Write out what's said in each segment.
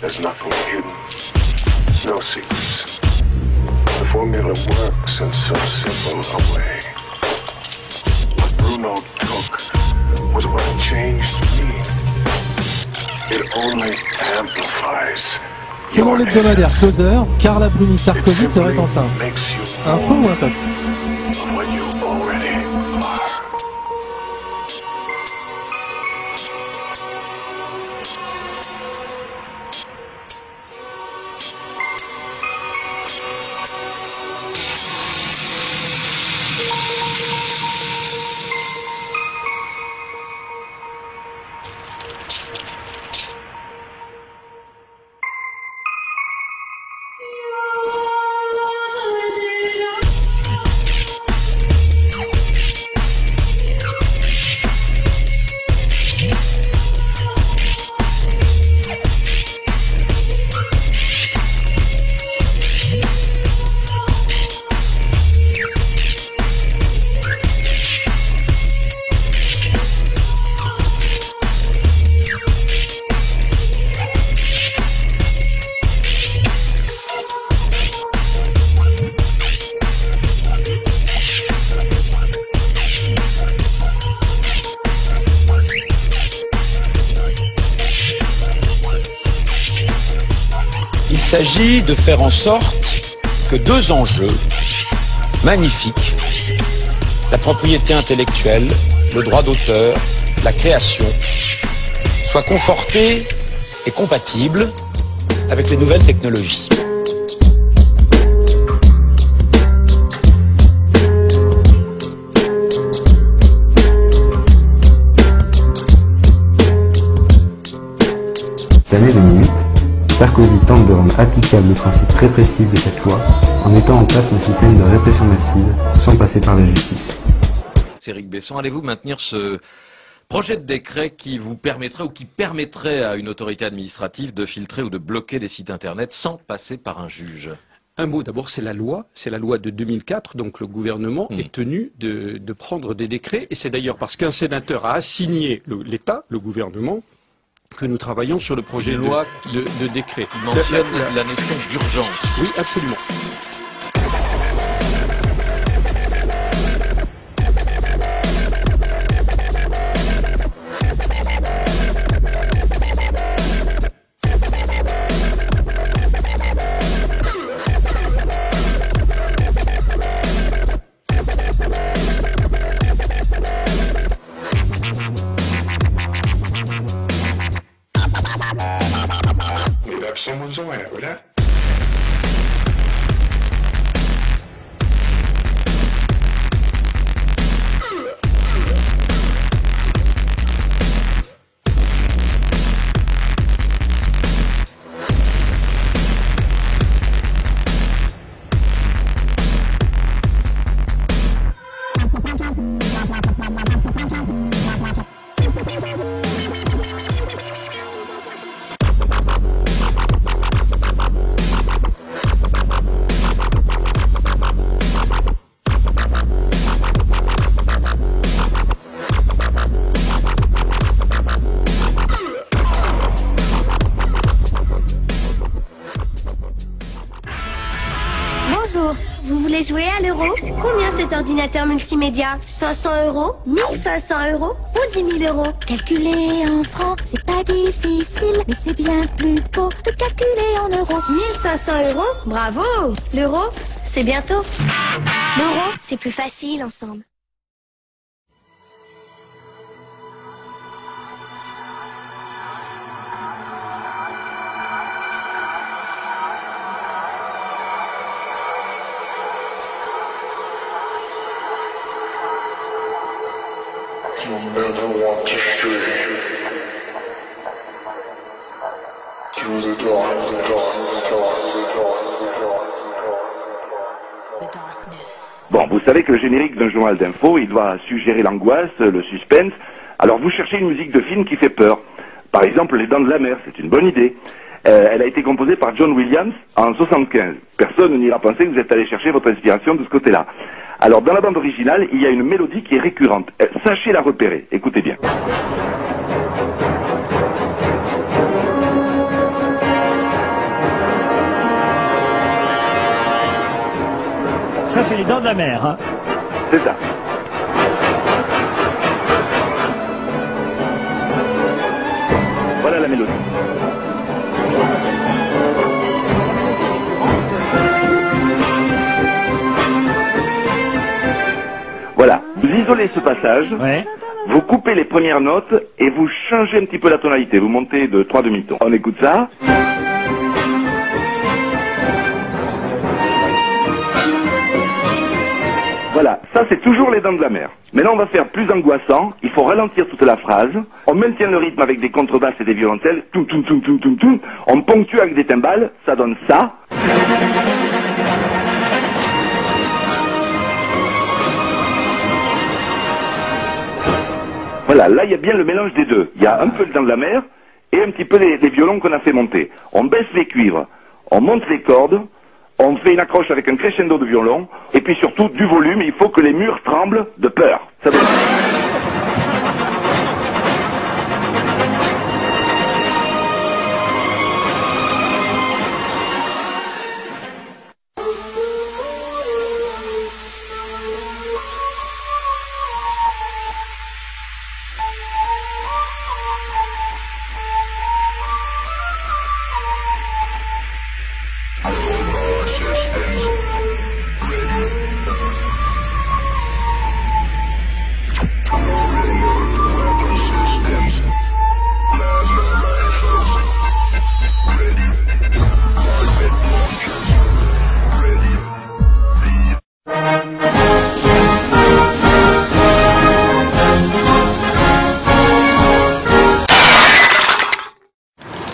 There's nothing hidden, no secrets. The formula works in so simple a way. What Bruno took was what changed me. It only amplifies. Selon l'hebdomadaire Closer, Carla Bruni Sarkozy serait enceinte. Un faux ou un tox? Il s'agit de faire en sorte que deux enjeux magnifiques, la propriété intellectuelle, le droit d'auteur, la création, soient confortés et compatibles avec les nouvelles technologies. L'année 2008, Sarkozy tente de rendre applicable le principe répressif de cette loi en mettant en place un système de répression massive sans passer par la justice. Éric Besson, allez-vous maintenir ce projet de décret qui vous permettrait ou qui permettrait à une autorité administrative de filtrer ou de bloquer des sites internet sans passer par un juge? Un mot, d'abord, c'est la loi de 2004, donc le gouvernement est tenu de prendre des décrets, et c'est d'ailleurs parce qu'un sénateur a assigné l'État, le gouvernement, que nous travaillons sur le projet de loi de décret. Il mentionne la notion d'urgence. Oui, absolument. Someone's away with that. Vous voulez jouer à l'euro? Combien cet ordinateur multimédia? 500 €? 1500 € ou 10 000 €? Calculer en francs, c'est pas difficile, mais c'est bien plus beau de calculer en euros. 1500 €? Bravo! L'euro, c'est bientôt. L'euro, c'est plus facile ensemble. You'll never want to stray through the darkness. Bon, vous savez que le générique d'un journal d'info, il doit suggérer l'angoisse, le suspense. Alors vous cherchez une musique de film qui fait peur. Par exemple, Les Dents de la Mer, c'est une bonne idée. Elle a été composée par John Williams en 75. Personne n'ira penser que vous êtes allé chercher votre inspiration de ce côté-là. Alors, dans la bande originale, il y a une mélodie qui est récurrente. Sachez la repérer. Écoutez bien. ça, c'est les dents de la mer. Hein. C'est ça. Voilà la mélodie. Voilà, vous isolez ce passage, vous coupez les premières notes et vous changez un petit peu la tonalité. Vous montez de 3 demi-tons. On écoute ça. Voilà, ça c'est toujours les dents de la mer. Maintenant on va faire plus angoissant, il faut ralentir toute la phrase, on maintient le rythme avec des contrebasses et des violoncelles, toum toum toum toum toum toum, on ponctue avec des timbales, ça donne ça. Voilà, là il y a bien le mélange des deux. Il y a un peu de dents de la mer et un petit peu des violons qu'on a fait monter. On baisse les cuivres, on monte les cordes, on fait une accroche avec un crescendo de violon, et puis surtout du volume, il faut que les murs tremblent de peur. Ça donne...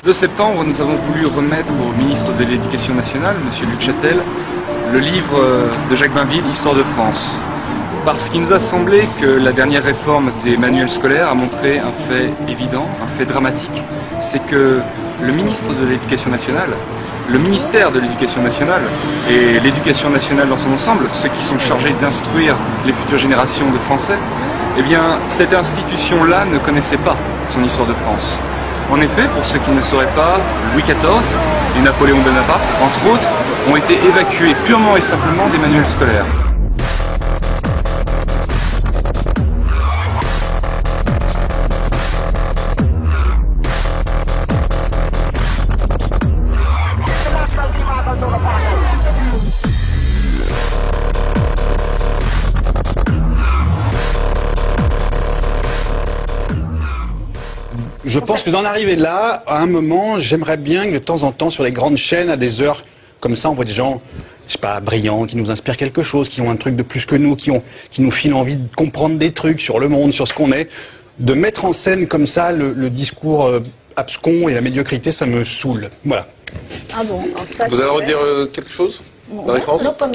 Le 2 septembre, nous avons voulu remettre au ministre de l'Éducation nationale, M. Luc Châtel, le livre de Jacques Bainville, Histoire de France. Parce qu'il nous a semblé que la dernière réforme des manuels scolaires a montré un fait évident, un fait dramatique, c'est que le ministre de l'Éducation nationale, le ministère de l'Éducation nationale et l'Éducation nationale dans son ensemble, ceux qui sont chargés d'instruire les futures générations de Français, eh bien, cette institution-là ne connaissait pas son histoire de France. En effet, pour ceux qui ne sauraient pas, Louis XIV et Napoléon Bonaparte, entre autres, ont été évacués purement et simplement des manuels scolaires. Je pense que d'en arriver là, à un moment, j'aimerais bien que de temps en temps, sur les grandes chaînes, à des heures comme ça, on voit des gens, je sais pas, brillants, qui nous inspirent quelque chose, qui ont un truc de plus que nous, qui nous filent envie de comprendre des trucs sur le monde, sur ce qu'on est. De mettre en scène comme ça le discours abscon et la médiocrité, ça me saoule. Voilà. Ah bon, alors ça, vous allez redire quelque chose, Marie-France? No comment.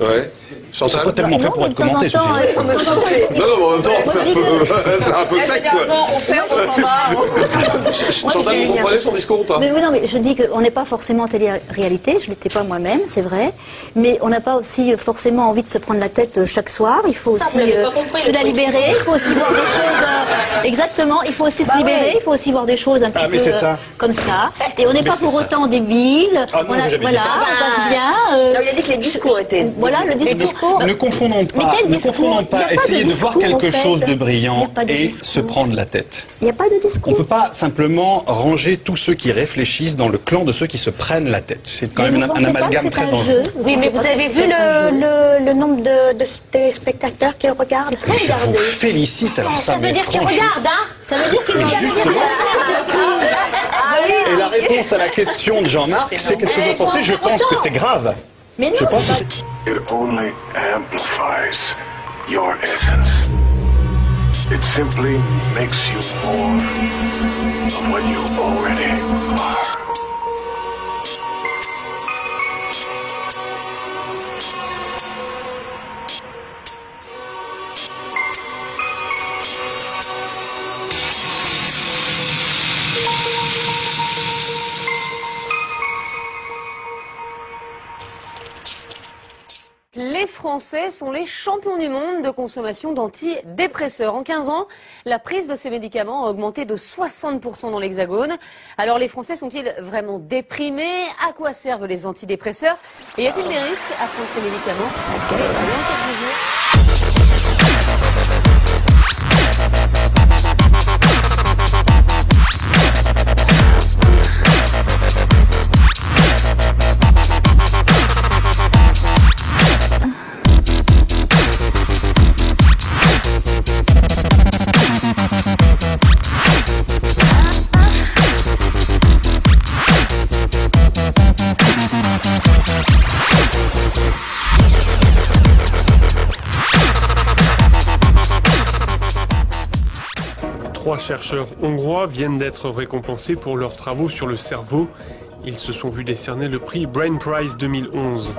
Ouais. Chantal? C'est pas tellement fait pour être commenté, Non, non, mais en même temps, c'est un peu sec, quoi. Non, on ferme, on s'en va. Chantal, vous comprenez son discours ou pas? Mais oui, non, mais je dis qu'on n'est pas forcément en télé-réalité, je ne l'étais pas moi-même, c'est vrai, mais on n'a pas aussi forcément envie de se prendre la tête chaque soir, il faut aussi se la libérer, il faut aussi voir des choses, exactement, il faut aussi se libérer, il faut aussi voir des choses un petit peu comme ça, et on n'est pas pour autant débiles, voilà, on passe bien. Non, il a dit que les discours étaient... Voilà, le discours. Ne confondons pas, essayer de voir quelque chose de brillant et se prendre la tête. Il n'y a pas de discours. On ne peut pas simplement ranger tous ceux qui réfléchissent dans le clan de ceux qui se prennent la tête. C'est quand même un amalgame très dangereux. Oui, mais vous avez vu le nombre de téléspectateurs qui regardent? C'est très Je vous regardé. félicite alors ça. Ça veut dire qu'ils regardent, hein? Ça veut dire qu'ils regardent. Et la réponse à la question de Jean-Marc, c'est qu'est-ce que vous pensez? Je pense que c'est grave. Mais non, je pense que c'est... It only amplifies your essence. It simply makes you more of what you already are. Les Français sont les champions du monde de consommation d'antidépresseurs. En 15 ans, la prise de ces médicaments a augmenté de 60% dans l'Hexagone. Alors les Français sont-ils vraiment déprimés? À quoi servent les antidépresseurs? Et y a-t-il des risques à prendre ces médicaments? Quelle est l'enquête du jour? Trois chercheurs hongrois viennent d'être récompensés pour leurs travaux sur le cerveau. Ils se sont vus décerner le prix Brain Prize 2011.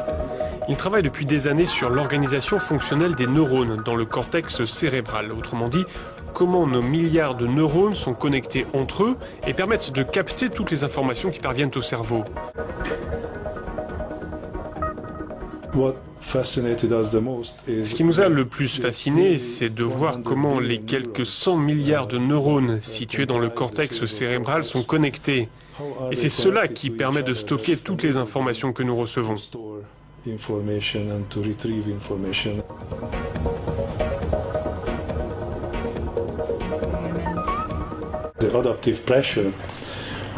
Ils travaillent depuis des années sur l'organisation fonctionnelle des neurones dans le cortex cérébral. Autrement dit, comment nos milliards de neurones sont connectés entre eux et permettent de capter toutes les informations qui parviennent au cerveau. Ce qui nous a le plus fasciné, c'est de voir comment les quelques 100 milliards de neurones situés dans le cortex cérébral sont connectés. Et c'est cela qui permet de stocker toutes les informations que nous recevons.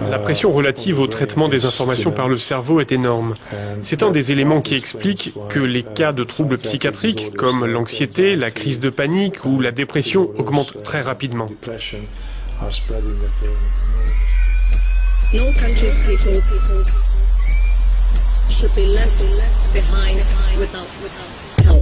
La pression relative au traitement des informations par le cerveau est énorme. C'est un des éléments qui explique que les cas de troubles psychiatriques, comme l'anxiété, la crise de panique ou la dépression, augmentent très rapidement. No country's people should be left behind without help.